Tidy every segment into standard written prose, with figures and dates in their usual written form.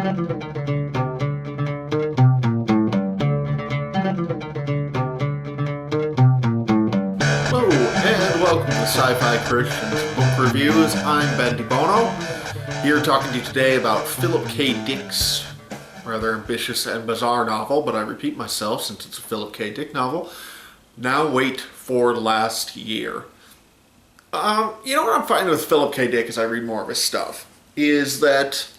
Hello, and welcome to Sci-Fi Christian's Book Reviews. I'm Ben DeBono, here talking to you today about Philip K. Dick's rather ambitious and bizarre novel, but I repeat myself since it's a Philip K. Dick novel, Now Wait for Last Year. You know what I'm finding with Philip K. Dick as I read more of his stuff is that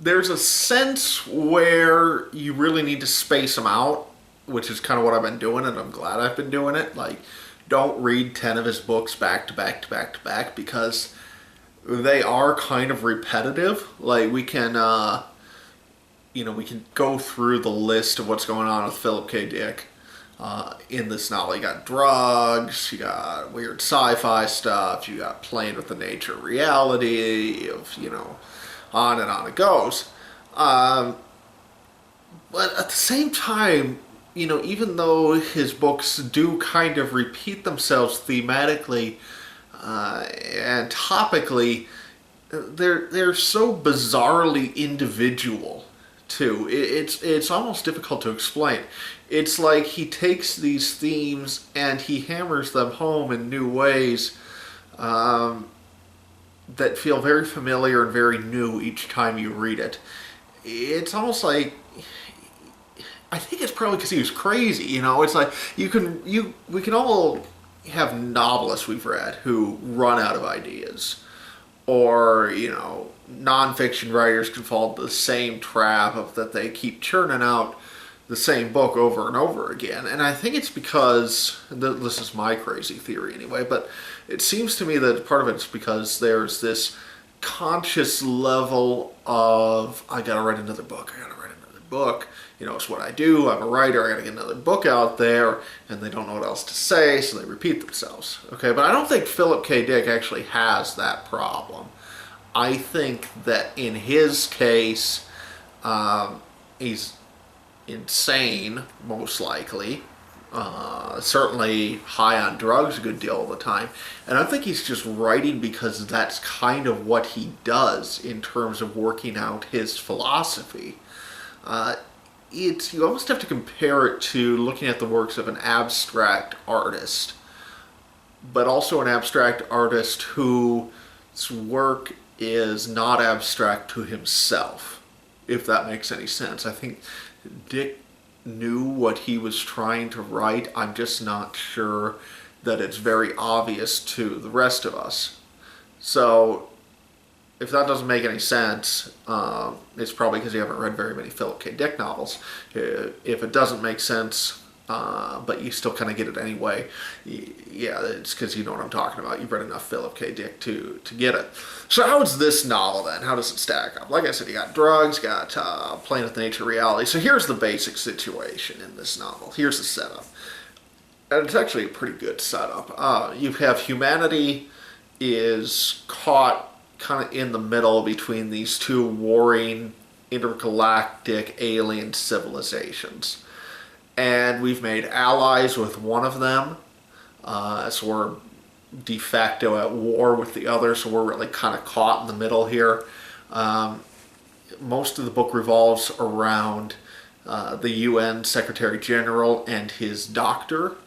there's a sense where you really need to space them out, which is kind of what I've been doing, and I'm glad I've been doing it. Like, don't read 10 of his books back to back to back to back, because they are kind of repetitive. Like, we can go through the list of what's going on with Philip K. Dick. In this novel, you got drugs, you got weird sci-fi stuff, you got playing with the nature of reality, on and on it goes. But at the same time, even though his books do kind of repeat themselves thematically and topically, they're so bizarrely individual too. It's almost difficult to explain. It's like he takes these themes and he hammers them home in new ways that feel very familiar and very new each time you read it. It's almost like, I think it's probably because he was crazy. It's like we can all have novelists we've read who run out of ideas, or nonfiction writers can fall into the same trap of that they keep churning out the same book over and over again. And I think it's because, this is my crazy theory anyway, but it seems to me that part of it's because there's this conscious level of, I gotta write another book. It's what I do. I'm a writer. I gotta get another book out there, and they don't know what else to say, so they repeat themselves. Okay, but I don't think Philip K. Dick actually has that problem. I think that in his case, he's insane, most likely. Certainly high on drugs a good deal of the time. And I think he's just writing because that's kind of what he does in terms of working out his philosophy. You almost have to compare it to looking at the works of an abstract artist, but also an abstract artist whose work is not abstract to himself, if that makes any sense. I think Dick knew what he was trying to write. I'm just not sure that it's very obvious to the rest of us. So if that doesn't make any sense, it's probably because you haven't read very many Philip K. Dick novels. If it doesn't make sense, but you still kind of get it anyway, yeah, it's because you know what I'm talking about. You've read enough Philip K. Dick to get it. So how is this novel then? How does it stack up? Like I said, you got drugs, got playing with the nature of reality. So here's the basic situation in this novel. Here's the setup. And it's actually a pretty good setup. You have humanity is caught kind of in the middle between these two warring intergalactic alien civilizations. And we've made allies with one of them, so we're de facto at war with the other, so we're really kind of caught in the middle here. Most of the book revolves around the UN Secretary General and his doctor.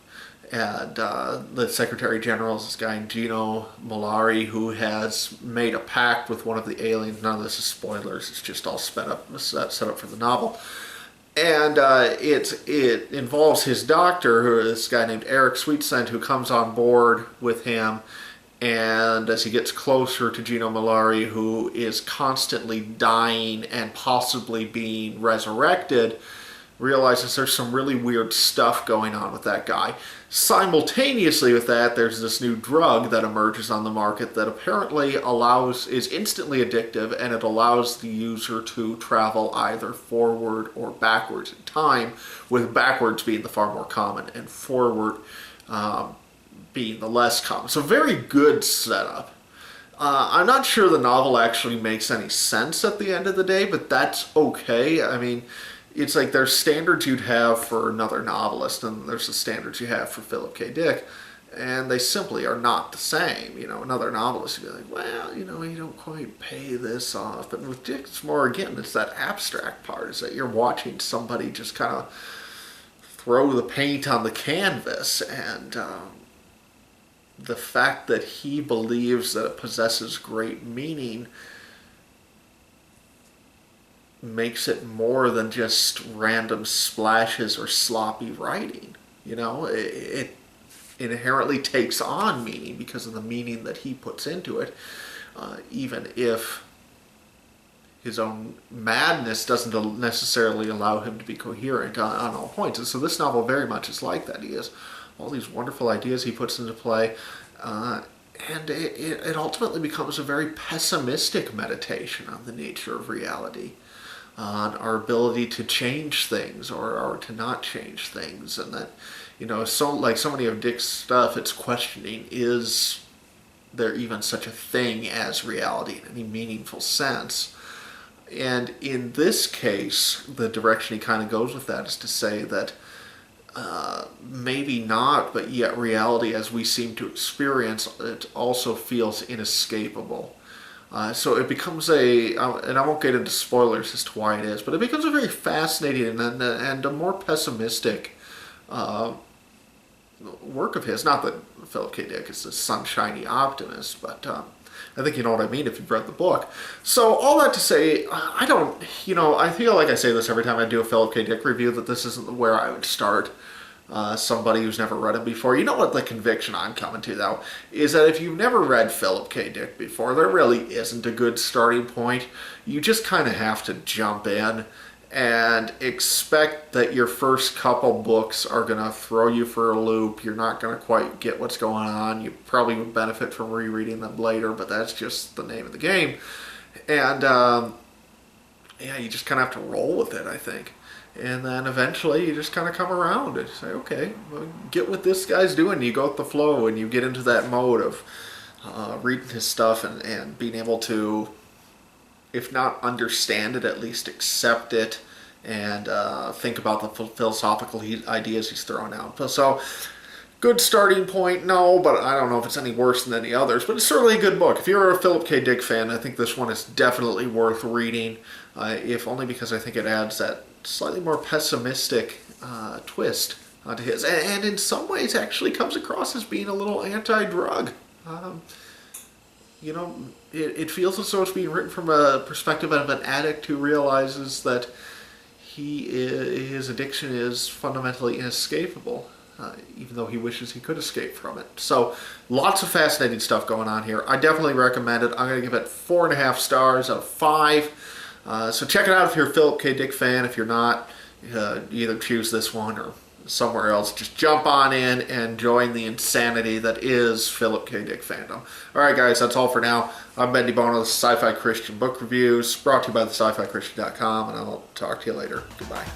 And the Secretary General is this guy Gino Malari, who has made a pact with one of the aliens. None of this is spoilers, it's just all set up for the novel. And it involves his doctor, who is this guy named Eric Sweetsend, who comes on board with him. And as he gets closer to Gino Malari, who is constantly dying and possibly being resurrected, realizes there's some really weird stuff going on with that guy. Simultaneously with that, there's this new drug that emerges on the market that apparently is instantly addictive, and it allows the user to travel either forward or backwards in time, with backwards being the far more common and forward being the less common. So very good setup. I'm not sure the novel actually makes any sense at the end of the day, but that's okay. I mean, it's like there's standards you'd have for another novelist, and there's the standards you have for Philip K. Dick. And they simply are not the same. Another novelist would be like, well, you don't quite pay this off. But with Dick, it's more, again, it's that abstract part, is that you're watching somebody just kind of throw the paint on the canvas. And the fact that he believes that it possesses great meaning makes it more than just random splashes or sloppy writing. It inherently takes on meaning because of the meaning that he puts into it, even if his own madness doesn't necessarily allow him to be coherent on all points. And so this novel very much is like that. He has all these wonderful ideas he puts into play, and it ultimately becomes a very pessimistic meditation on the nature of reality, on our ability to change things or to not change things. And that, so many of Dick's stuff, it's questioning, is there even such a thing as reality in any meaningful sense? And in this case, the direction he kind of goes with that is to say that maybe not, but yet reality as we seem to experience it also feels inescapable. So it becomes and I won't get into spoilers as to why it is, but it becomes a very fascinating and a more pessimistic work of his. Not that Philip K. Dick is a sunshiny optimist, but I think you know what I mean if you've read the book. So all that to say, I feel like I say this every time I do a Philip K. Dick review, that this isn't where I would start somebody who's never read it before. You know what the conviction I'm coming to, though, is that if you've never read Philip K. Dick before, there really isn't a good starting point. You just kind of have to jump in and expect that your first couple books are going to throw you for a loop. You're not going to quite get what's going on. You probably would benefit from rereading them later, but that's just the name of the game. And you just kind of have to roll with it, I think. And then eventually you just kind of come around and say, okay, well, get what this guy's doing. You go with the flow and you get into that mode of reading his stuff and being able to, if not understand it, at least accept it and think about the philosophical ideas he's throwing out. So, good starting point, no, but I don't know if it's any worse than any others, but it's certainly a good book. If you're a Philip K. Dick fan, I think this one is definitely worth reading, if only because I think it adds that slightly more pessimistic twist to his, and in some ways actually comes across as being a little anti-drug. It feels as though it's being written from a perspective of an addict who realizes that his addiction is fundamentally inescapable, even though he wishes he could escape from it. So lots of fascinating stuff going on here. I definitely recommend it. I'm going to give it 4.5 stars out of 5. So check it out if you're a Philip K. Dick fan. If you're not, you either choose this one or somewhere else. Just jump on in and join the insanity that is Philip K. Dick fandom. Alright guys, that's all for now. I'm Ben DeBono, this is Sci-Fi Christian Book Reviews, brought to you by the SciFiChristian.com, and I'll talk to you later. Goodbye.